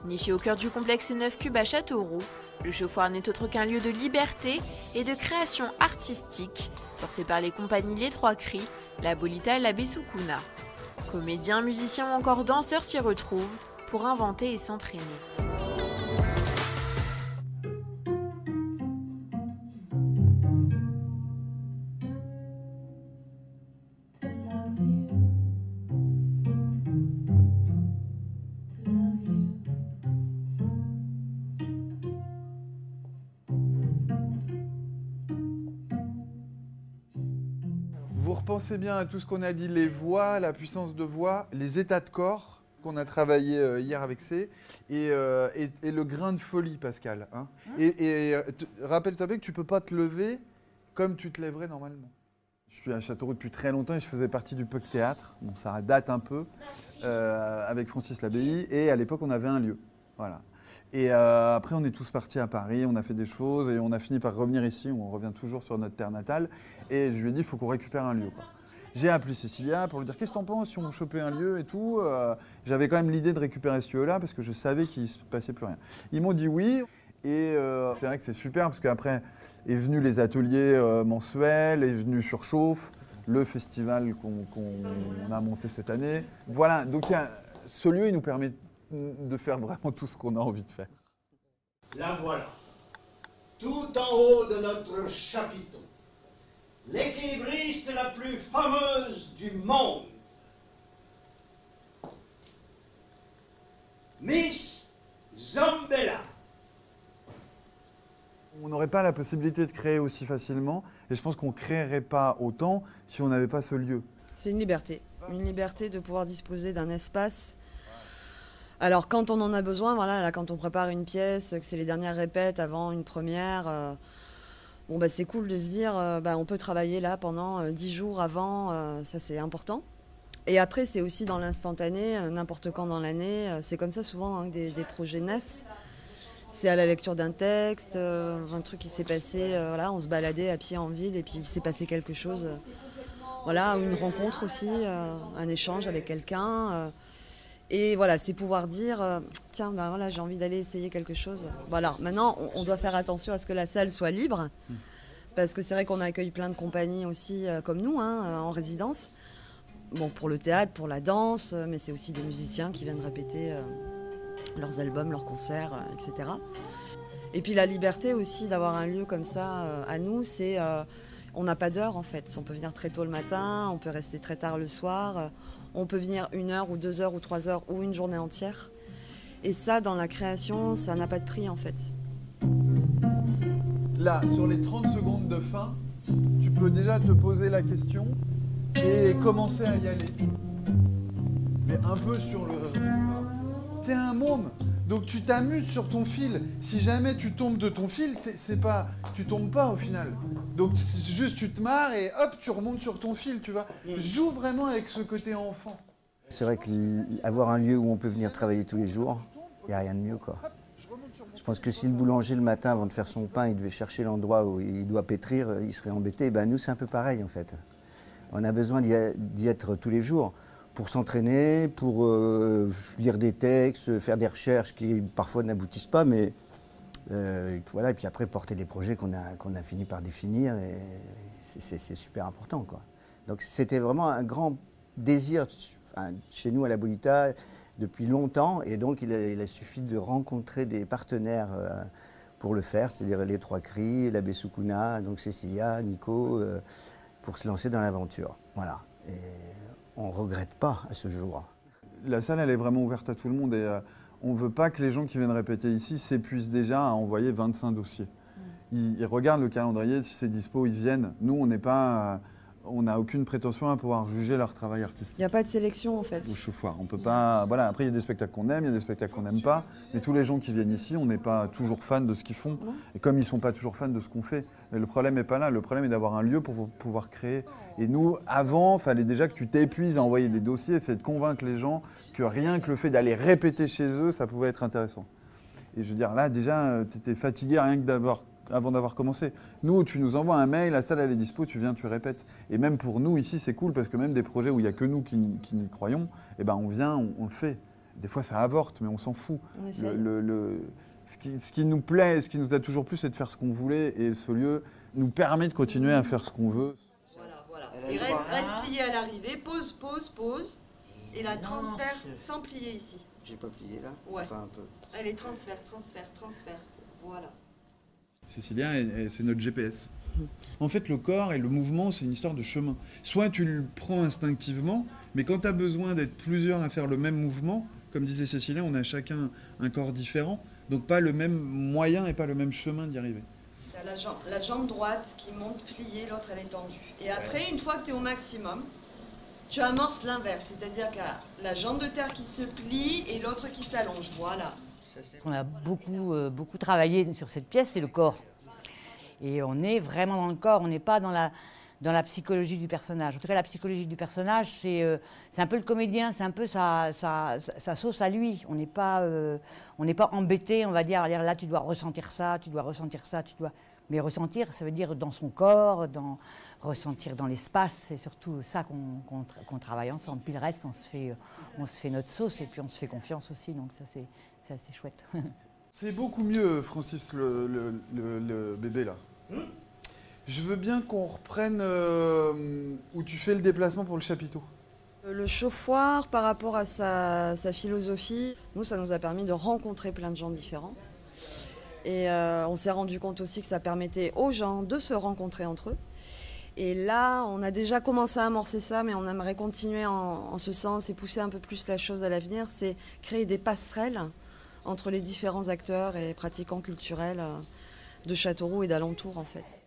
Niché au cœur du complexe 9 Cubes à Châteauroux, le Chauffoir n'est autre qu'un lieu de liberté et de création artistique, porté par les compagnies Les Trois Cris, la Bolita et la Bessoukouna. Comédiens, musiciens ou encore danseurs s'y retrouvent pour inventer et s'entraîner. Vous repensez bien à tout ce qu'on a dit, les voix, la puissance de voix, les états de corps qu'on a travaillé hier avec C, et le grain de folie, Pascal. Hein. Rappelle-toi bien que tu ne peux pas te lever comme tu te lèverais normalement. Je suis à Châteauroux depuis très longtemps et je faisais partie du Puck Théâtre. Bon, ça date un peu, avec Francis Labbaye, et à l'époque on avait un lieu. Voilà. Et après, on est tous partis à Paris, on a fait des choses et on a fini par revenir ici. On revient toujours sur notre terre natale. Et je lui ai dit, il faut qu'on récupère un lieu, quoi. J'ai appelé Cécilia pour lui dire, qu'est-ce que t'en penses si on chopait un lieu et tout. J'avais quand même l'idée de récupérer ce lieu-là parce que je savais qu'il ne se passait plus rien. Ils m'ont dit oui. Et c'est vrai que c'est super parce qu'après est venu les ateliers mensuels, est venu Surchauffe, le festival qu'on a monté cette année. Voilà, donc ce lieu, il nous permet de faire vraiment tout ce qu'on a envie de faire. La voilà, tout en haut de notre chapiteau, l'équilibriste la plus fameuse du monde, Miss Zambella. On n'aurait pas la possibilité de créer aussi facilement et je pense qu'on ne créerait pas autant si on n'avait pas ce lieu. C'est une liberté de pouvoir disposer d'un espace. Alors quand on en a besoin, voilà, là, quand on prépare une pièce, que c'est les dernières répètes avant une première, bon, bah, c'est cool de se dire on peut travailler là pendant 10 jours avant, ça c'est important. Et après c'est aussi dans l'instantané, n'importe quand dans l'année, c'est comme ça souvent hein, des projets naissent. C'est à la lecture d'un texte, un truc qui s'est passé, voilà, on se baladait à pied en ville et puis il s'est passé quelque chose, voilà, ou une rencontre aussi, un échange avec quelqu'un. Et voilà, c'est pouvoir dire, tiens, ben voilà, j'ai envie d'aller essayer quelque chose. Voilà, maintenant, on doit faire attention à ce que la salle soit libre, parce que c'est vrai qu'on accueille plein de compagnies aussi, comme nous, hein, en résidence. Bon, pour le théâtre, pour la danse, mais c'est aussi des musiciens qui viennent répéter leurs albums, leurs concerts, etc. Et puis la liberté aussi d'avoir un lieu comme ça à nous, c'est... on n'a pas d'heure en fait. On peut venir très tôt le matin, on peut rester très tard le soir. On peut venir 1 heure ou 2 heures ou 3 heures ou une journée entière. Et ça, dans la création, ça n'a pas de prix en fait. Là, sur les 30 secondes de fin, tu peux déjà te poser la question et commencer à y aller. Mais un peu sur le... T'es un môme, donc tu t'amuses sur ton fil. Si jamais tu tombes de ton fil, c'est pas... Tu tombes pas au final. Donc juste tu te marres et hop, tu remontes sur ton fil, tu vois. Joue vraiment avec ce côté enfant. C'est vrai qu'avoir un lieu où on peut venir travailler tous les jours, il n'y a rien de mieux, quoi. Je pense que si le boulanger, le matin, avant de faire son pain, il devait chercher l'endroit où il doit pétrir, il serait embêté. Ben, nous, c'est un peu pareil, en fait. On a besoin d'y être tous les jours pour s'entraîner, pour lire des textes, faire des recherches qui parfois n'aboutissent pas, mais voilà, et puis après porter des projets qu'on a fini par définir, et c'est super important, quoi. Donc c'était vraiment un grand désir chez nous à la Bolita depuis longtemps, et donc il a suffi de rencontrer des partenaires pour le faire, c'est-à-dire les Trois Cris, la Bessoukouna, donc Cécilia, Nico, pour se lancer dans l'aventure. Voilà. Et on ne regrette pas à ce jour. La salle, elle est vraiment ouverte à tout le monde et on ne veut pas que les gens qui viennent répéter ici s'épuisent déjà à envoyer 25 dossiers. Ils regardent le calendrier, si c'est dispo, ils viennent. Nous, on n'est pas... on n'a aucune prétention à pouvoir juger leur travail artistique. Il n'y a pas de sélection en fait. Au Chauffoir, on peut pas... Voilà, après il y a des spectacles qu'on aime, il y a des spectacles qu'on n'aime pas, mais tous les gens qui viennent ici, on n'est pas toujours fans de ce qu'ils font, et comme ils ne sont pas toujours fans de ce qu'on fait. Mais le problème n'est pas là, le problème est d'avoir un lieu pour pouvoir créer. Et nous, avant, il fallait déjà que tu t'épuises à envoyer des dossiers, c'est de convaincre les gens que rien que le fait d'aller répéter chez eux, ça pouvait être intéressant. Et je veux dire, là déjà, tu étais fatigué rien que avant d'avoir commencé. Nous, tu nous envoies un mail, la salle elle est dispo, tu viens, tu répètes. Et même pour nous ici, c'est cool parce que même des projets où il n'y a que nous qui n'y croyons, eh ben on vient, on le fait. Des fois, ça avorte, mais on s'en fout. On essaye. Ce qui nous plaît, ce qui nous a toujours plu, c'est de faire ce qu'on voulait. Et ce lieu nous permet de continuer à faire ce qu'on veut. Voilà. Et reste plié à l'arrivée, pose. Et là, transfert sans plier ici. J'ai pas plié là. Ouais. Enfin un peu. Allez, transfert. Voilà. Cécilia, c'est notre GPS. En fait, le corps et le mouvement, c'est une histoire de chemin. Soit tu le prends instinctivement, mais quand tu as besoin d'être plusieurs à faire le même mouvement, comme disait Cécilia, on a chacun un corps différent, donc pas le même moyen et pas le même chemin d'y arriver. C'est la jambe droite qui monte pliée, l'autre elle est tendue. Et après, une fois que tu es au maximum, tu amorces l'inverse, c'est-à-dire qu'il y a la jambe de terre qui se plie et l'autre qui s'allonge. Voilà. On a beaucoup travaillé sur cette pièce, c'est le corps. Et on est vraiment dans le corps, on n'est pas dans la psychologie du personnage. En tout cas, la psychologie du personnage, c'est un peu le comédien, c'est un peu sa sauce à lui. On n'est pas embêté, on va dire, là tu dois ressentir ça, Mais ressentir, ça veut dire dans son corps, ressentir dans l'espace, c'est surtout ça qu'on travaille ensemble. Puis le reste, on se fait notre sauce et puis on se fait confiance aussi, donc ça c'est assez chouette. C'est beaucoup mieux, Francis, le bébé là. Je veux bien qu'on reprenne où tu fais le déplacement pour le chapiteau. Le chauffoir, par rapport à sa philosophie, nous, ça nous a permis de rencontrer plein de gens différents. Et on s'est rendu compte aussi que ça permettait aux gens de se rencontrer entre eux. Et là, on a déjà commencé à amorcer ça, mais on aimerait continuer en ce sens et pousser un peu plus la chose à l'avenir. C'est créer des passerelles entre les différents acteurs et pratiquants culturels de Châteauroux et d'alentours, en fait.